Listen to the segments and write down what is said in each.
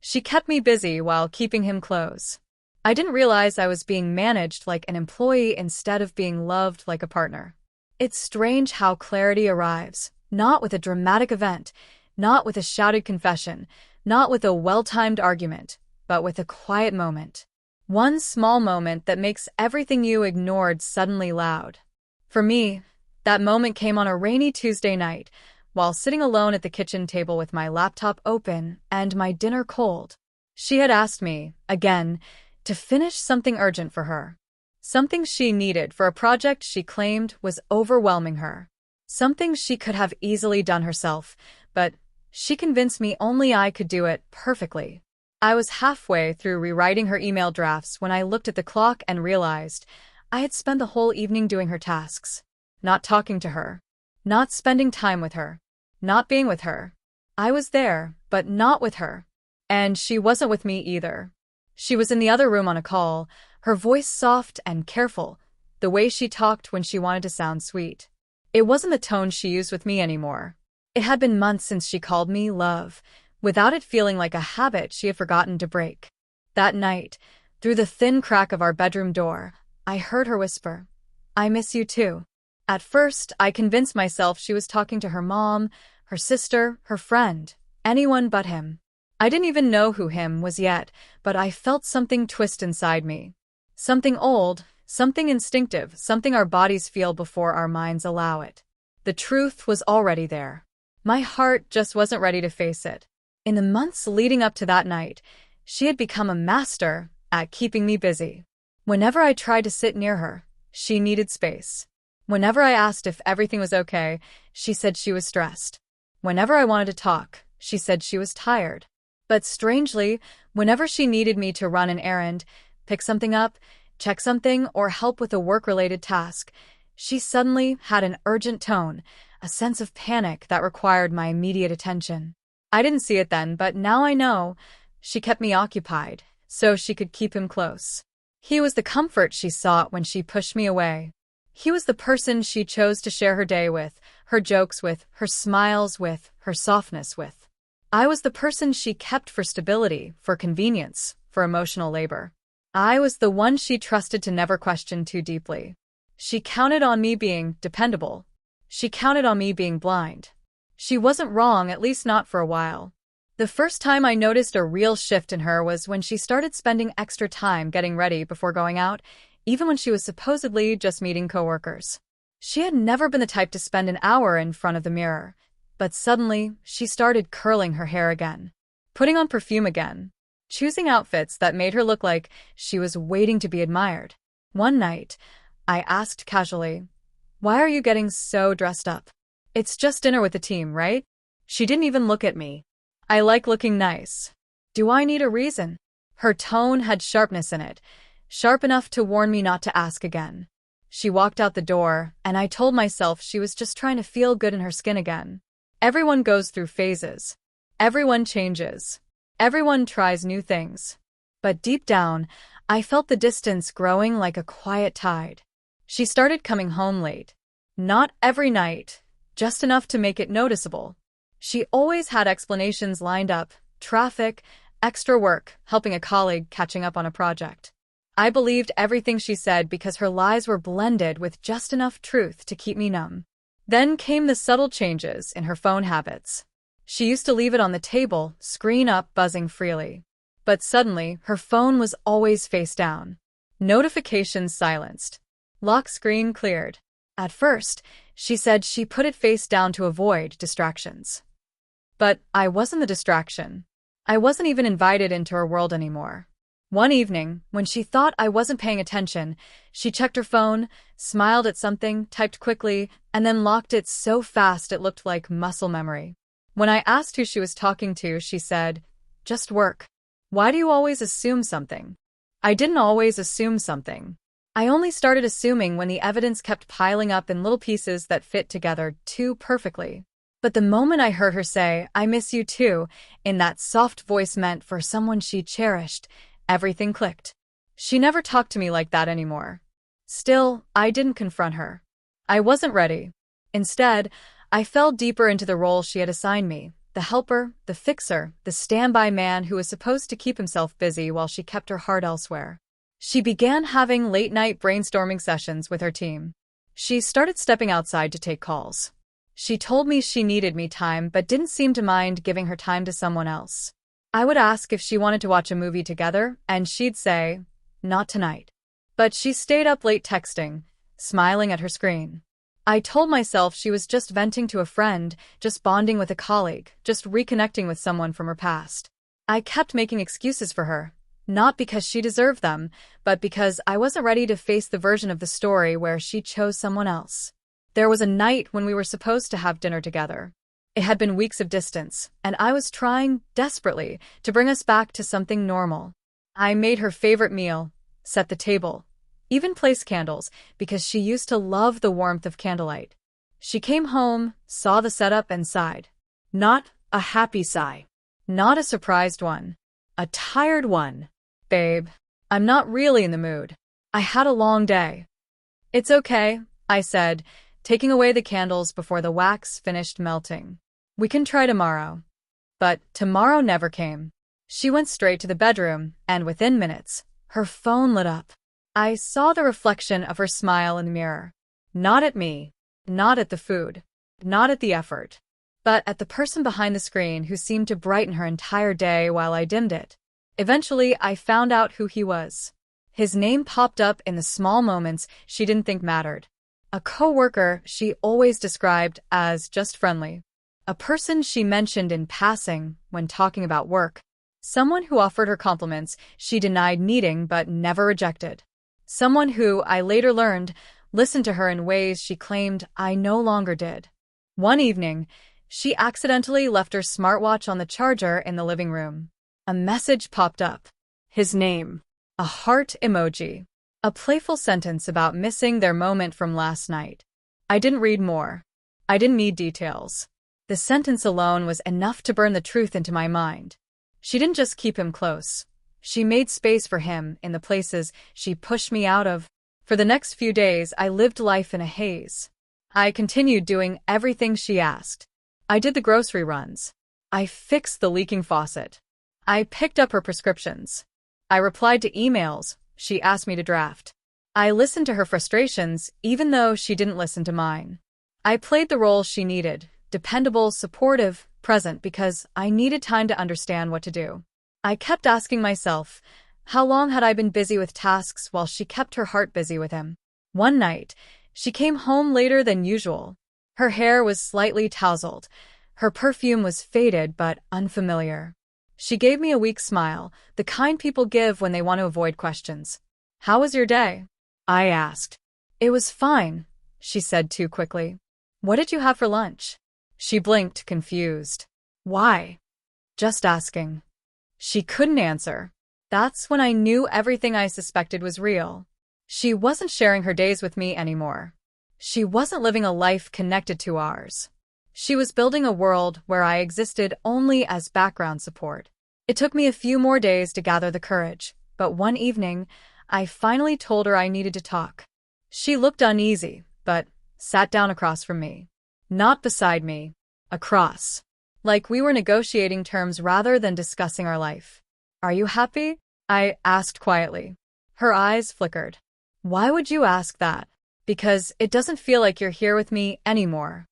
She kept me busy while keeping him close. I didn't realize I was being managed like an employee instead of being loved like a partner. It's strange how clarity arrives, not with a dramatic event, not with a shouted confession, not with a well-timed argument, but with a quiet moment. One small moment that makes everything you ignored suddenly loud. For me, that moment came on a rainy Tuesday night, while sitting alone at the kitchen table with my laptop open and my dinner cold. She had asked me, again, to finish something urgent for her. Something she needed for a project she claimed was overwhelming her. Something she could have easily done herself, but she convinced me only I could do it perfectly. I was halfway through rewriting her email drafts when I looked at the clock and realized I had spent the whole evening doing her tasks, not talking to her, not spending time with her, not being with her. I was there, but not with her. And she wasn't with me either. She was in the other room on a call, her voice soft and careful, the way she talked when she wanted to sound sweet. It wasn't the tone she used with me anymore. It had been months since she called me love, without it feeling like a habit she had forgotten to break. That night, through the thin crack of our bedroom door, I heard her whisper, "I miss you too." At first, I convinced myself she was talking to her mom, her sister, her friend, anyone but him. I didn't even know who him was yet, but I felt something twist inside me. Something old, something instinctive, something our bodies feel before our minds allow it. The truth was already there. My heart just wasn't ready to face it. In the months leading up to that night, she had become a master at keeping me busy. Whenever I tried to sit near her, she needed space. Whenever I asked if everything was okay, she said she was stressed. Whenever I wanted to talk, she said she was tired. But strangely, whenever she needed me to run an errand, pick something up, check something, or help with a work-related task, she suddenly had an urgent tone, a sense of panic that required my immediate attention. I didn't see it then, but now I know. She kept me occupied, so she could keep him close. He was the comfort she sought when she pushed me away. He was the person she chose to share her day with, her jokes with, her smiles with, her softness with. I was the person she kept for stability, for convenience, for emotional labor. I was the one she trusted to never question too deeply. She counted on me being dependable. She counted on me being blind. She wasn't wrong, at least not for a while. The first time I noticed a real shift in her was when she started spending extra time getting ready before going out, even when she was supposedly just meeting coworkers. She had never been the type to spend an hour in front of the mirror, but suddenly she started curling her hair again, putting on perfume again, choosing outfits that made her look like she was waiting to be admired. One night, I asked casually, "Why are you getting so dressed up? It's just dinner with the team, right?" She didn't even look at me. "I like looking nice. Do I need a reason?" Her tone had sharpness in it, sharp enough to warn me not to ask again. She walked out the door, and I told myself she was just trying to feel good in her skin again. Everyone goes through phases. Everyone changes. Everyone tries new things. But deep down, I felt the distance growing like a quiet tide. She started coming home late. Not every night, just enough to make it noticeable. She always had explanations lined up: traffic, extra work, helping a colleague, catching up on a project. I believed everything she said because her lies were blended with just enough truth to keep me numb. Then came the subtle changes in her phone habits. She used to leave it on the table, screen up, buzzing freely. But suddenly, her phone was always face down. Notifications silenced. Lock screen cleared. At first, she said she put it face down to avoid distractions. But I wasn't the distraction. I wasn't even invited into her world anymore. One evening, when she thought I wasn't paying attention, she checked her phone, smiled at something, typed quickly, and then locked it so fast it looked like muscle memory. When I asked who she was talking to, she said, "Just work." Why do you always assume something? I didn't always assume something. I only started assuming when the evidence kept piling up in little pieces that fit together too perfectly. But the moment I heard her say, "I miss you too," in that soft voice meant for someone she cherished, everything clicked. She never talked to me like that anymore. Still, I didn't confront her. I wasn't ready. Instead, I fell deeper into the role she had assigned me, The helper, the fixer, the standby man who was supposed to keep himself busy while she kept her heart elsewhere. She began having late-night brainstorming sessions with her team. She started stepping outside to take calls. She told me she needed me time but didn't seem to mind giving her time to someone else. I would ask if she wanted to watch a movie together, and she'd say, "Not tonight." But she stayed up late texting, smiling at her screen. I told myself she was just venting to a friend, just bonding with a colleague, just reconnecting with someone from her past. I kept making excuses for her, not because she deserved them, but because I wasn't ready to face the version of the story where she chose someone else. There was a night when we were supposed to have dinner together. It had been weeks of distance, and I was trying, desperately, to bring us back to something normal. I made her favorite meal, set the table, even placed candles, because she used to love the warmth of candlelight. She came home, saw the setup, and sighed. Not a happy sigh. Not a surprised one. A tired one. "Babe, I'm not really in the mood. I had a long day." "It's okay," I said, taking away the candles before the wax finished melting. "We can try tomorrow." But tomorrow never came. She went straight to the bedroom, and within minutes, her phone lit up. I saw the reflection of her smile in the mirror. Not at me, not at the food, not at the effort, but at the person behind the screen who seemed to brighten her entire day while I dimmed it. Eventually, I found out who he was. His name popped up in the small moments she didn't think mattered. A coworker she always described as just friendly. A person she mentioned in passing when talking about work. Someone who offered her compliments she denied needing but never rejected. Someone who, I later learned, listened to her in ways she claimed I no longer did. One evening, she accidentally left her smartwatch on the charger in the living room. A message popped up. His name. A heart emoji. A playful sentence about missing their moment from last night. I didn't read more. I didn't need details. The sentence alone was enough to burn the truth into my mind. She didn't just keep him close. She made space for him in the places she pushed me out of. For the next few days, I lived life in a haze. I continued doing everything she asked. I did the grocery runs. I fixed the leaking faucet. I picked up her prescriptions. I replied to emails she asked me to draft. I listened to her frustrations, even though she didn't listen to mine. I played the role she needed, dependable, supportive, present, because I needed time to understand what to do. I kept asking myself, how long had I been busy with tasks while she kept her heart busy with him? One night, she came home later than usual. Her hair was slightly tousled. Her perfume was faded but unfamiliar. She gave me a weak smile, the kind people give when they want to avoid questions. "How was your day?" I asked. "It was fine," she said too quickly. "What did you have for lunch?" She blinked, confused. "Why?" "Just asking." She couldn't answer. That's when I knew everything I suspected was real. She wasn't sharing her days with me anymore. She wasn't living a life connected to ours. She was building a world where I existed only as background support. It took me a few more days to gather the courage, but one evening, I finally told her I needed to talk. She looked uneasy, but sat down across from me. Not beside me. Across. Like we were negotiating terms rather than discussing our life. "Are you happy?" I asked quietly. Her eyes flickered. "Why would you ask that?" "Because it doesn't feel like you're here with me anymore."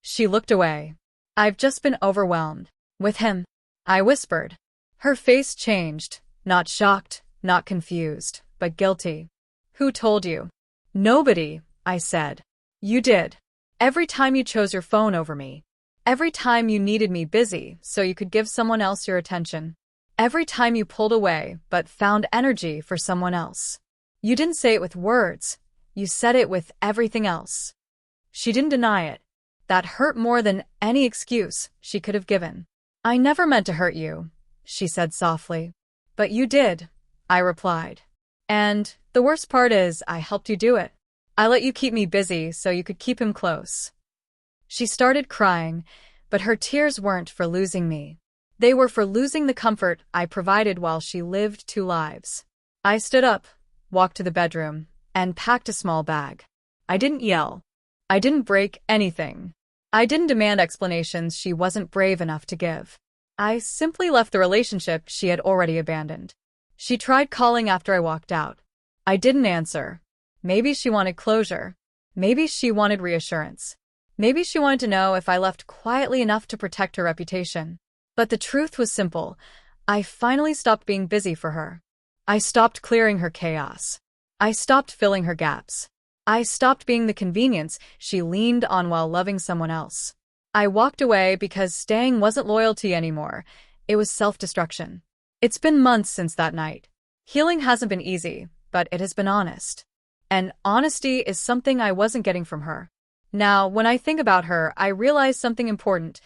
She looked away. "I've just been overwhelmed. With him," I whispered. Her face changed, not shocked, not confused, but guilty. "Who told you?" "Nobody," I said. "You did. Every time you chose your phone over me. Every time you needed me busy so you could give someone else your attention. Every time you pulled away but found energy for someone else. You didn't say it with words. You said it with everything else." She didn't deny it. That hurt more than any excuse she could have given. "I never meant to hurt you," she said softly. "But you did," I replied. "And the worst part is I helped you do it. I let you keep me busy so you could keep him close." She started crying, but her tears weren't for losing me. They were for losing the comfort I provided while she lived two lives. I stood up, walked to the bedroom, and packed a small bag. I didn't yell. I didn't break anything. I didn't demand explanations she wasn't brave enough to give. I simply left the relationship she had already abandoned. She tried calling after I walked out. I didn't answer. Maybe she wanted closure. Maybe she wanted reassurance. Maybe she wanted to know if I left quietly enough to protect her reputation. But the truth was simple. I finally stopped being busy for her. I stopped clearing her chaos. I stopped filling her gaps. I stopped being the convenience she leaned on while loving someone else. I walked away because staying wasn't loyalty anymore. It was self-destruction. It's been months since that night. Healing hasn't been easy, but it has been honest. And honesty is something I wasn't getting from her. Now, when I think about her, I realize something important.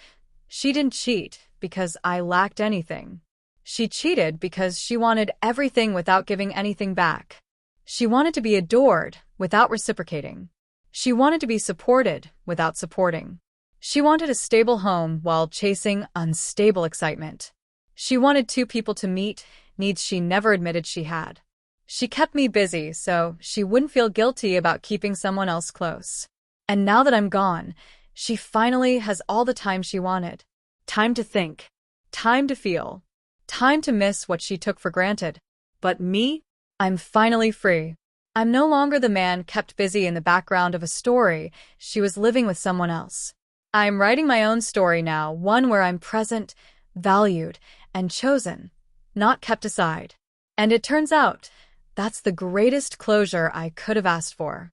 She didn't cheat because I lacked anything. She cheated because she wanted everything without giving anything back. She wanted to be adored without reciprocating. She wanted to be supported without supporting. She wanted a stable home while chasing unstable excitement. She wanted two people to meet, needs she never admitted she had. She kept me busy so she wouldn't feel guilty about keeping someone else close. And now that I'm gone, she finally has all the time she wanted. Time to think. Time to feel. Time to miss what she took for granted. But me? I'm finally free. I'm no longer the man kept busy in the background of a story she was living with someone else. I'm writing my own story now, one where I'm present, valued, and chosen, not kept aside. And it turns out, that's the greatest closure I could have asked for.